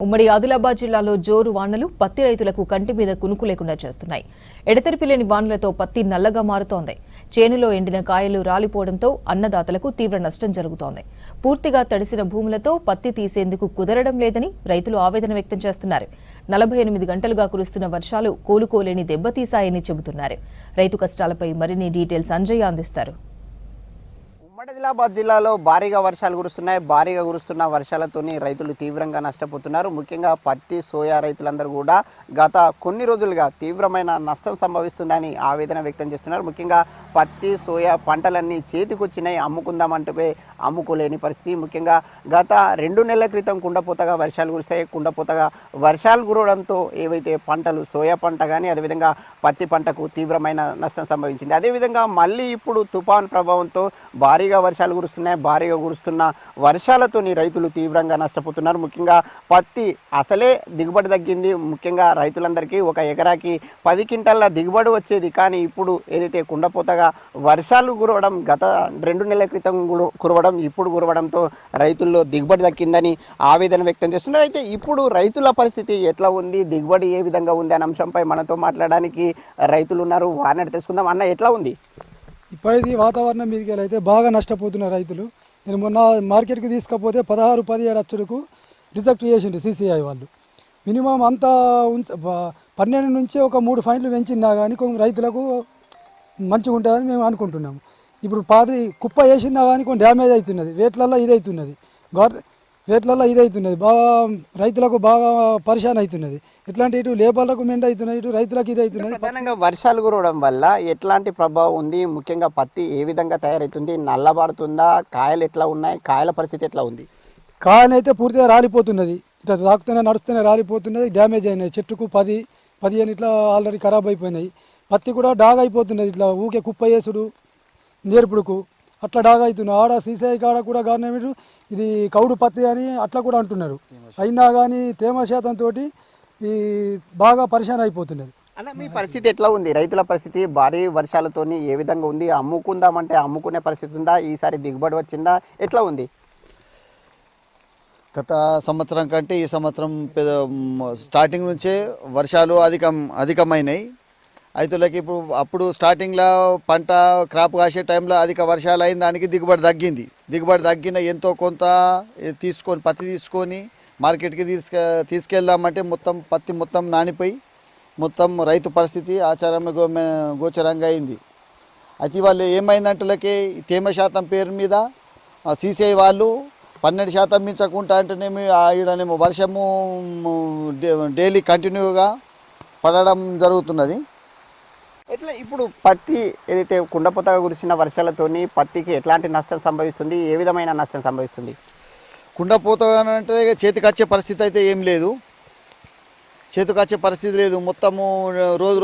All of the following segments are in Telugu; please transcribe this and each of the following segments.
ఉమ్మడి ఆదిలాబాద్ జిల్లాలో జోరు వానలు పత్తి రైతులకు కంటి మీద కునుకు లేకుండా చేస్తున్నాయి. ఎడతెరిపి లేని వానలతో పత్తి నల్లగా మారుతోంది. చేనులో ఎండిన కాయలు రాలిపోవడంతో అన్నదాతలకు తీవ్ర నష్టం జరుగుతోంది. పూర్తిగా తడిసిన భూములతో పత్తి తీసేందుకు కుదరడం లేదని రైతులు ఆవేదన వ్యక్తం చేస్తున్నారు. 48 గంటలుగా కురుస్తున్న వర్షాలు కోలుకోలేని దెబ్బతీశాయని చెబుతున్నారు. రైతు కష్టాలపై మరిన్ని డీటెయిల్స్ అంజయ్య అందిస్తారు. ఆదిలాబాద్ జిల్లాలో భారీగా వర్షాలు కురుస్తున్నాయి. భారీగా కురుస్తున్న వర్షాలతోని రైతులు తీవ్రంగా నష్టపోతున్నారు. ముఖ్యంగా పత్తి సోయా రైతులందరూ కూడా గత కొన్ని రోజులుగా తీవ్రమైన నష్టం సంభవిస్తుందని ఆవేదన వ్యక్తం చేస్తున్నారు. ముఖ్యంగా పత్తి సోయా పంటలన్నీ చేతికొచ్చినాయి, అమ్ముకుందామంటే అమ్ముకోలేని పరిస్థితి. ముఖ్యంగా గత 2 నెలల క్రితం కుండపోతగా వర్షాలు కురిస్తాయి. కుండపోతగా వర్షాలు కురవడంతో ఏవైతే పంటలు సోయా పంట కానీ అదేవిధంగా పత్తి పంటకు తీవ్రమైన నష్టం సంభవించింది. అదేవిధంగా మళ్ళీ ఇప్పుడు తుఫాన్ ప్రభావంతో భారీగా వర్షాలు కురుస్తున్నాయి. భారీగా కురుస్తున్న వర్షాలతోని రైతులు తీవ్రంగా నష్టపోతున్నారు. ముఖ్యంగా పత్తి అసలే దిగుబడి తగ్గింది. ముఖ్యంగా రైతులందరికీ ఒక ఎకరాకి 10 క్వింటాల దిగుబడి వచ్చేది. కానీ ఇప్పుడు ఏదైతే కుండపోతగా వర్షాలు కురవడం, గత 2 నెలల క్రితం కురవడం, ఇప్పుడు కురవడంతో రైతుల్లో దిగుబడి దక్కిందని ఆవేదన వ్యక్తం చేస్తున్నారు. అయితే ఇప్పుడు రైతుల పరిస్థితి ఎట్లా ఉంది, దిగుబడి ఏ విధంగా ఉంది అనే అంశంపై మనతో మాట్లాడడానికి రైతులు ఉన్నారు. వారిని తెలుసుకుందాం. అన్న, ఎట్లా ఉంది? ఇప్పటిది వాతావరణం మీదకి అయితే బాగా నష్టపోతున్నారు రైతులు. నేను మొన్న మార్కెట్కి తీసుకపోతే 16-17 అచ్చుడుకు రిజెక్ట్ చేసిండు సిసిఐ వాళ్ళు. మినిమం అంతా 12 నుంచి ఒక 3 పాయింట్లు పెంచినా కానీ రైతులకు మంచిగా ఉంటుందని మేము అనుకుంటున్నాము. ఇప్పుడు కుప్ప వేసినా కానీ కొన్ని డ్యామేజ్ అవుతున్నది. రేట్లలో ఇది అవుతున్నది. బాగా రైతులకు బాగా పరిశాన్ అవుతున్నది. ఎట్లాంటి ఇటు లేబర్లకు మెండ్ అవుతున్నాయి, ఇటు రైతులకు ఇది అవుతున్నది. ప్రధానంగా వర్షాలు కురవడం వల్ల ఎట్లాంటి ప్రభావం ఉంది? ముఖ్యంగా పత్తి ఏ విధంగా తయారవుతుంది? నల్లబారుతుందా? కాయలు ఎట్లా ఉన్నాయి? కాయల పరిస్థితి ఎట్లా ఉంది? కాయనైతే పూర్తిగా రాలిపోతున్నది. ఇట్లా తాకుతూనే నడుస్తూనే రాలిపోతున్నది. డ్యామేజ్ అయినాయి. చెట్టుకు 10-15 ఇట్లా ఆల్రెడీ ఖరాబ్ అయిపోయినాయి. పత్తి కూడా డాగ్ అయిపోతున్నది. ఇట్లా ఊకే కుప్ప వేసుడు నేర్పుడుకు అట్లా డాగ్ అవుతున్నాయి. ఆడ సీసీఐ కాడ కూడా గవర్నమెంట్ ఇది కౌడు పత్తి అని అట్లా కూడా అంటున్నారు. అయినా కానీ తేమ శాతంతో ఈ బాగా పరిశాన్ అయిపోతున్నది. అన్న, మీ పరిస్థితి ఎట్లా ఉంది? రైతుల పరిస్థితి భారీ వర్షాలతోని ఏ విధంగా ఉంది? అమ్ముకుందామంటే అమ్ముకునే పరిస్థితి ఉందా? ఈసారి దిగుబడి వచ్చిందా? ఎట్లా ఉంది? గత సంవత్సరం కంటే ఈ సంవత్సరం స్టార్టింగ్ నుంచే వర్షాలు అధికమైనాయి. రైతులకి అప్పుడు స్టార్టింగ్లో పంట క్రాప్ కాసే టైంలో అధిక వర్షాలు అయిన దానికి దిగుబడి తగ్గిన ఎంతో కొంత పత్తి తీసుకొని మార్కెట్కి తీసుకెళ్దామంటే పత్తి మొత్తం నానిపోయి మొత్తం రైతు పరిస్థితి గోచరంగా అయింది. అయితే వాళ్ళు ఏమైందంటే తేమ శాతం పేరు మీద సీసీఐ వాళ్ళు 12% మించకుండా అంటేనేమి ఈడనేమో వర్షము డైలీ కంటిన్యూగా పడడం జరుగుతున్నది. ఎట్లా ఇప్పుడు పత్తి ఏదైతే కుండపోతగా కురిసిన వర్షాలతోని పత్తికి ఎట్లాంటి నష్టం సంభవిస్తుంది? ఏ విధమైన నష్టం సంభవిస్తుంది? కుండపోతగా అంటే చేతికొచ్చే పరిస్థితి అయితే ఏం లేదు. మొత్తము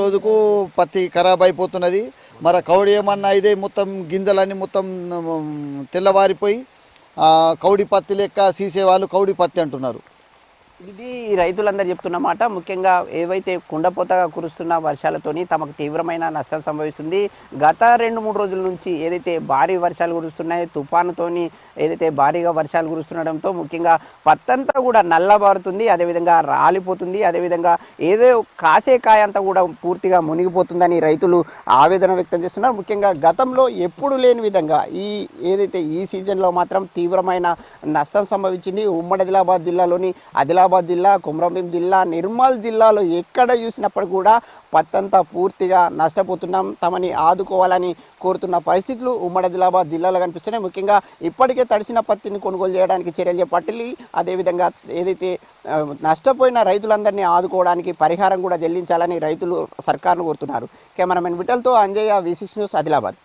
రోజుకు పత్తి ఖరాబ్ అయిపోతున్నది. మరి కౌడి ఏమన్నా ఇదే మొత్తం గింజలన్నీ మొత్తం తెల్లవారిపోయి కౌడి పత్తి లెక్క సీసే వాళ్ళు కౌడి పత్తి అంటున్నారు. ఇది రైతులందరూ చెప్తున్నమాట. ముఖ్యంగా ఏవైతే కుండపోతగా కురుస్తున్న వర్షాలతోని తమకు తీవ్రమైన నష్టం సంభవిస్తుంది. గత 2-3 రోజుల నుంచి ఏదైతే భారీ వర్షాలు కురుస్తున్నాయో, తుఫానుతోని ఏదైతే భారీగా వర్షాలు కురుస్తుండడంతో ముఖ్యంగా పత్తంతా కూడా నల్లబారుతుంది, అదేవిధంగా రాలిపోతుంది, అదేవిధంగా ఏదో కాసే కాయ అంతా కూడా పూర్తిగా మునిగిపోతుందని రైతులు ఆవేదన వ్యక్తం చేస్తున్నారు. ముఖ్యంగా గతంలో ఎప్పుడు లేని విధంగా ఈ సీజన్లో మాత్రం తీవ్రమైన నష్టం సంభవించింది. ఉమ్మడి ఆదిలాబాద్ జిల్లాలోని ఆదిలాబాద్ జిల్లా, కొమరంభీం జిల్లా, నిర్మల్ జిల్లాలో ఎక్కడ చూసినప్పుడు కూడా పత్తంతా పూర్తిగా నష్టపోతున్నాం. తమని ఆదుకోవాలని కోరుతున్న పరిస్థితులు ఉమ్మడి ఆదిలాబాద్ జిల్లాలో కనిపిస్తున్నాయి. ముఖ్యంగా ఇప్పటికే తడిసిన పత్తిని కొనుగోలు చేయడానికి చర్యలు చేపట్టాలి. అదేవిధంగా ఏదైతే నష్టపోయిన రైతులందరినీ ఆదుకోవడానికి పరిహారం కూడా చెల్లించాలని రైతులు సర్కార్ను కోరుతున్నారు. కెమెరామెన్ విఠల్తో అంజయ్య, V6 న్యూస్, ఆదిలాబాద్.